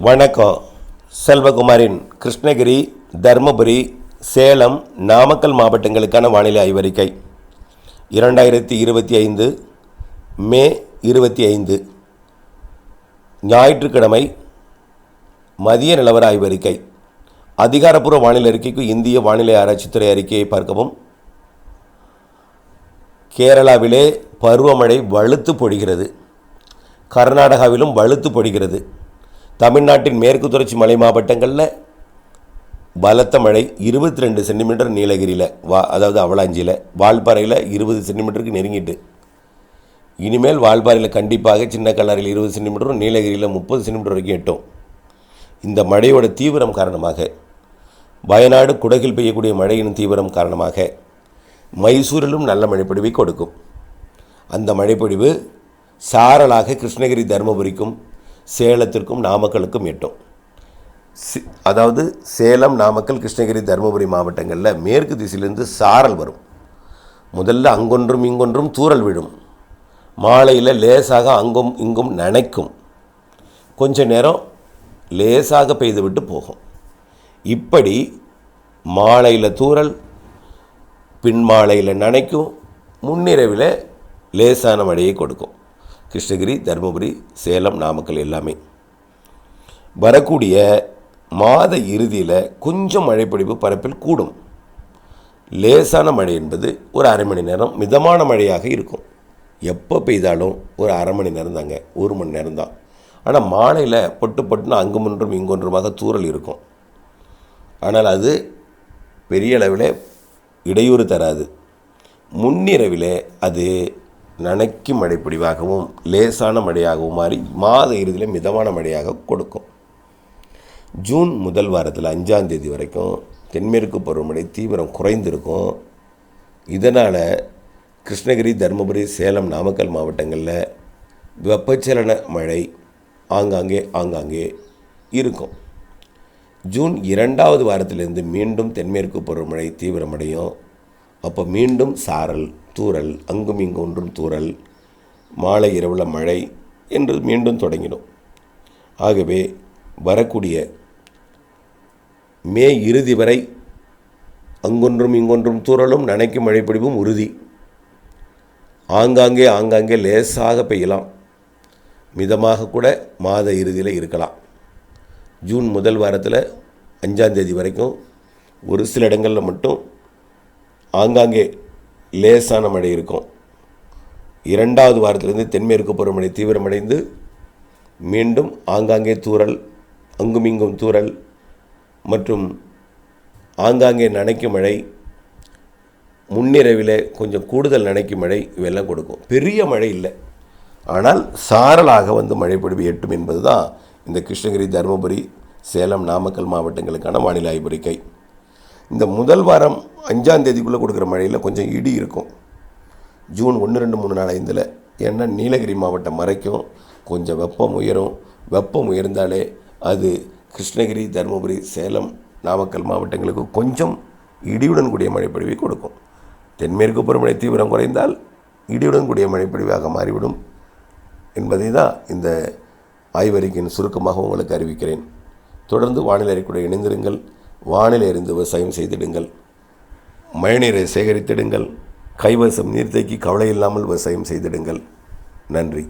வணக்கம். செல்வகுமாரின் கிருஷ்ணகிரி, தருமபுரி, சேலம், நாமக்கல் மாவட்டங்களுக்கான வானிலை ஆய்வறிக்கை 2025 மே 25 ஞாயிற்றுக்கிழமை மதிய நிலவர ஆய்வறிக்கை. அதிகாரப்பூர்வ வானிலை அறிக்கைக்கு இந்திய வானிலை ஆராய்ச்சித்துறை அறிக்கையை பார்க்கவும். கேரளாவிலே பருவமழை வலுத்து பொழிகிறது. கர்நாடகாவிலும் வலுத்து பொழிகிறது. தமிழ்நாட்டின் மேற்கு தொடர்ச்சி மலை மாவட்டங்களில் பலத்த மழை 22 சென்டிமீட்டர் நீலகிரியில், அதாவது அவலாஞ்சியில், வால்பாறையில் 20 சென்டிமீட்டருக்கு நெருங்கிட்டு. இனிமேல் வால்பாறையில் கண்டிப்பாக சின்ன கல்லாரில் 20 சென்டிமீட்டரும், நீலகிரியில் 30 சென்டிமீட்டர் வரைக்கும் எட்டும். இந்த மழையோட தீவிரம் காரணமாக, வயநாடு குடகில் பெய்யக்கூடிய மழையின் தீவிரம் காரணமாக மைசூரிலும் நல்ல மழைப்பொழிவை கொடுக்கும். அந்த மழைப்பொழிவு சாரலாக கிருஷ்ணகிரி, தருமபுரிக்கும், சேலத்திற்கும், நாமக்கலுக்கும் எட்டும். அதாவது சேலம், நாமக்கல், கிருஷ்ணகிரி, தருமபுரி மாவட்டங்களில் மேற்கு திசையிலிருந்து சாரல் வரும். முதல்ல அங்கொன்றும் இங்கொன்றும் தூறல் விழும். மாலையில் லேசாக அங்கும் இங்கும் நனைக்கும். கொஞ்ச நேரம் லேசாக பெய்துவிட்டு போகும். இப்படி மாலையில் தூறல், பின்மாலையில் நனைக்கும், முன்னிரவில் லேசான மழையை கொடுக்கும். கிருஷ்ணகிரி, தருமபுரி, சேலம், நாமக்கல் எல்லாமே. வரக்கூடிய மாத இறுதியில் கொஞ்சம் மழைப்பொழிவு பரப்பில் கூடும். லேசான மழை என்பது ஒரு அரை மணி நேரம் மிதமான மழையாக இருக்கும். எப்போ பெய்தாலும் ஒரு அரை மணி நேரம் தாங்க, 1 மணி நேரம் தான். ஆனால் மாலையில் பொட்டு பொட்டுன்னு அங்குமொன்றும் இங்கொன்றுமாக தூறல் இருக்கும். ஆனால் அது பெரிய அளவில் இடையூறு தராது. முன்னிரவில் அது நனைக்கும் மழைப்பொழிவாகவும் லேசான மழையாகவும் மாறி மாத இறுதியில் மிதமான மழையாக கொடுக்கும். ஜூன் முதல் வாரத்தில் 5ஆம் தேதி வரைக்கும் தென்மேற்கு பருவமழை தீவிரம் குறைந்திருக்கும். இதனால் கிருஷ்ணகிரி, தருமபுரி, சேலம், நாமக்கல் மாவட்டங்களில் வெப்பச்சலன மழை ஆங்காங்கே இருக்கும். ஜூன் 2வது வாரத்திலிருந்து மீண்டும் தென்மேற்கு பருவமழை தீவிரமடையும். அப்போ மீண்டும் சாரல், தூறல், அங்கும் இங்கும் ஒன்றும் தூறல், மாலை இரவில் மழை என்று மீண்டும் தொடங்கிடும். ஆகவே வரக்கூடிய மே இறுதி வரை அங்கொன்றும் இங்கொன்றும் தூறலும் நனைக்கும் மழைப்பொழிவும் உறுதி. ஆங்காங்கே லேசாக பெய்யலாம். மிதமாக கூட மாத இறுதியில் இருக்கலாம். ஜூன் முதல் வாரத்தில் 5ஆம் தேதி வரைக்கும் ஒரு சில இடங்களில் மட்டும் ஆங்காங்கே லேசான மழை இருக்கும். 2வது வாரத்திலிருந்து தென்மேற்கு பருவமழை தீவிரமடைந்து மீண்டும் ஆங்காங்கே தூறல், அங்குமிங்கும் தூறல் மற்றும் ஆங்காங்கே நனைக்கும் மழை, முன்னிரவில் கொஞ்சம் கூடுதல் நனைக்கும் மழை, இவையெல்லாம் கொடுக்கும். பெரிய மழை இல்லை, ஆனால் சாரலாக வந்து மழைப்பொழிவு எட்டும் என்பது தான் இந்த கிருஷ்ணகிரி, தருமபுரி, சேலம், நாமக்கல் மாவட்டங்களுக்கான வானிலை ஆய்வறிக்கை. இந்த முதல் வாரம் 5ஆம் தேதிக்குள்ளே கொடுக்குற மழையில் கொஞ்சம் இடி இருக்கும். ஜூன் 1, 2, 3, 4, 5 ஏன்னா நீலகிரி மாவட்டம் வரைக்கும் கொஞ்சம் வெப்பம் உயரும். வெப்பம் உயர்ந்தாலே அது கிருஷ்ணகிரி, தருமபுரி, சேலம், நாமக்கல் மாவட்டங்களுக்கு கொஞ்சம் இடியுடன் கூடிய மழைப்பொழிவை கொடுக்கும். தென்மேற்கு பருவமழை தீவிரம் குறைந்தால் இடியுடன் கூடிய மழைப்பொழிவாக மாறிவிடும் என்பதை தான் இந்த ஆய்வறிக்கையின் சுருக்கமாக உங்களுக்கு அறிவிக்கிறேன். தொடர்ந்து வானிலை அறிக்கையுடன் இணைந்திருங்கள். வானிலை அறிந்து விவசாயம் செய்திடுங்கள். மழைநீரை சேகரித்திடுங்கள். கைவசம் நீர்த்தேக்கி கவலை இல்லாமல் விவசாயம் செய்திடுங்கள். நன்றி.